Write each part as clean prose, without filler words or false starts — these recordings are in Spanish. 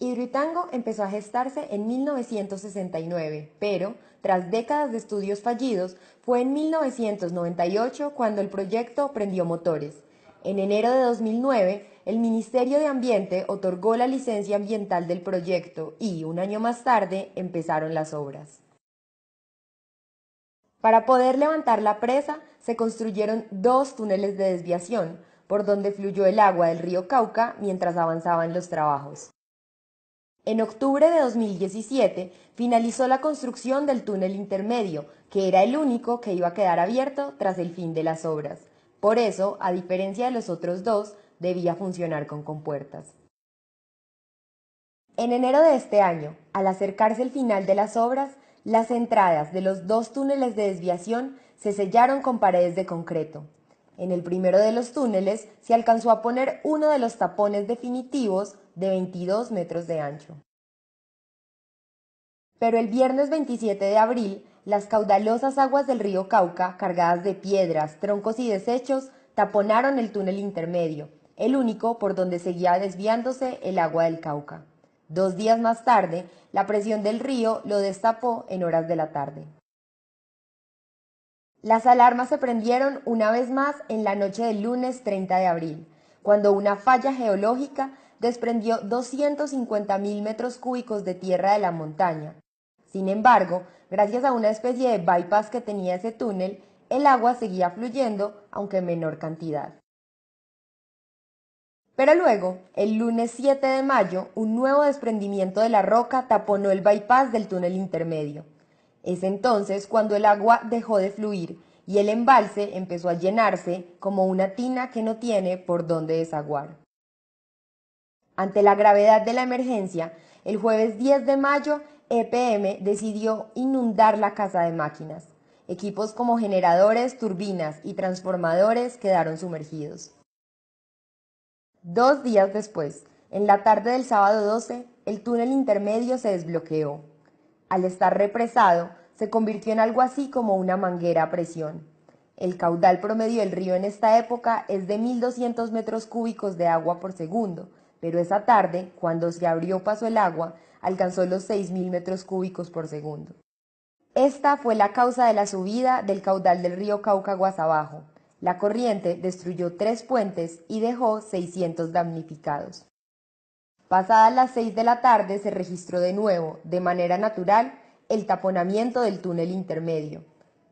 Hidroituango empezó a gestarse en 1969, pero, tras décadas de estudios fallidos, fue en 1998 cuando el proyecto prendió motores. En enero de 2009, el Ministerio de Ambiente otorgó la licencia ambiental del proyecto y, un año más tarde, empezaron las obras. Para poder levantar la presa, se construyeron 2 túneles de desviación, por donde fluyó el agua del río Cauca mientras avanzaban los trabajos. En octubre de 2017 finalizó la construcción del túnel intermedio, que era el único que iba a quedar abierto tras el fin de las obras. Por eso, a diferencia de los otros 2, debía funcionar con compuertas. En enero de este año, al acercarse el final de las obras, las entradas de los 2 túneles de desviación se sellaron con paredes de concreto. En el primero de los túneles se alcanzó a poner uno de los tapones definitivos de 22 metros de ancho. Pero el viernes 27 de abril, las caudalosas aguas del río Cauca, cargadas de piedras, troncos y desechos, taponaron el túnel intermedio, el único por donde seguía desviándose el agua del Cauca. 2 días más tarde, la presión del río lo destapó en horas de la tarde. Las alarmas se prendieron una vez más en la noche del lunes 30 de abril, cuando una falla geológica desprendió 250.000 metros cúbicos de tierra de la montaña. Sin embargo, gracias a una especie de bypass que tenía ese túnel, el agua seguía fluyendo, aunque en menor cantidad. Pero luego, el lunes 7 de mayo, un nuevo desprendimiento de la roca taponó el bypass del túnel intermedio. Es entonces cuando el agua dejó de fluir y el embalse empezó a llenarse como una tina que no tiene por dónde desaguar. Ante la gravedad de la emergencia, el jueves 10 de mayo, EPM decidió inundar la casa de máquinas. Equipos como generadores, turbinas y transformadores quedaron sumergidos. 2 días después, en la tarde del sábado 12, el túnel intermedio se desbloqueó. Al estar represado, se convirtió en algo así como una manguera a presión. El caudal promedio del río en esta época es de 1.200 metros cúbicos de agua por segundo, pero esa tarde, cuando se abrió paso el agua, alcanzó los 6.000 metros cúbicos por segundo. Esta fue la causa de la subida del caudal del río Cauca aguas abajo. La corriente destruyó 3 puentes y dejó 600 damnificados. Pasadas las 6 de la tarde se registró de nuevo, de manera natural, el taponamiento del túnel intermedio.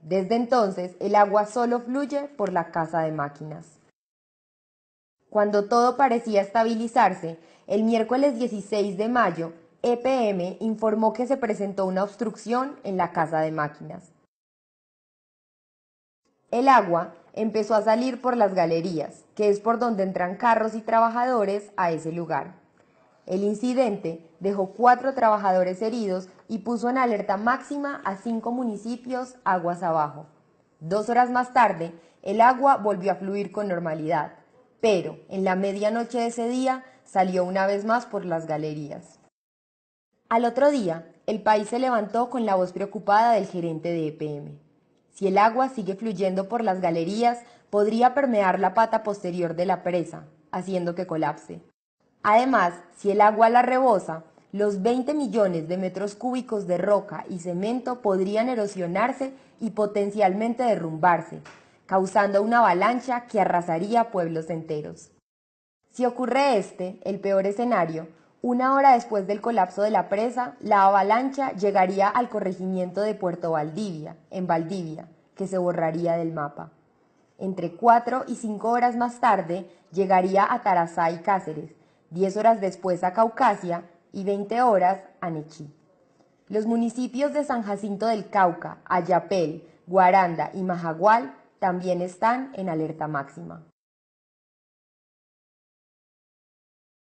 Desde entonces, el agua solo fluye por la casa de máquinas. Cuando todo parecía estabilizarse, el miércoles 16 de mayo, EPM informó que se presentó una obstrucción en la casa de máquinas. El agua empezó a salir por las galerías, que es por donde entran carros y trabajadores a ese lugar. El incidente dejó 4 trabajadores heridos y puso en alerta máxima a 5 municipios aguas abajo. 2 horas más tarde, el agua volvió a fluir con normalidad, pero en la medianoche de ese día salió una vez más por las galerías. Al otro día, el país se levantó con la voz preocupada del gerente de EPM. Si el agua sigue fluyendo por las galerías, podría permear la pata posterior de la presa, haciendo que colapse. Además, si el agua la rebosa, los 20 millones de metros cúbicos de roca y cemento podrían erosionarse y potencialmente derrumbarse, causando una avalancha que arrasaría pueblos enteros. Si ocurre el peor escenario, 1 hora después del colapso de la presa, la avalancha llegaría al corregimiento de Puerto Valdivia, en Valdivia, que se borraría del mapa. Entre 4 y 5 horas más tarde, llegaría a Tarazá y Cáceres, 10 horas después a Caucasia y 20 horas a Nechí. Los municipios de San Jacinto del Cauca, Ayapel, Guaranda y Majagual también están en alerta máxima.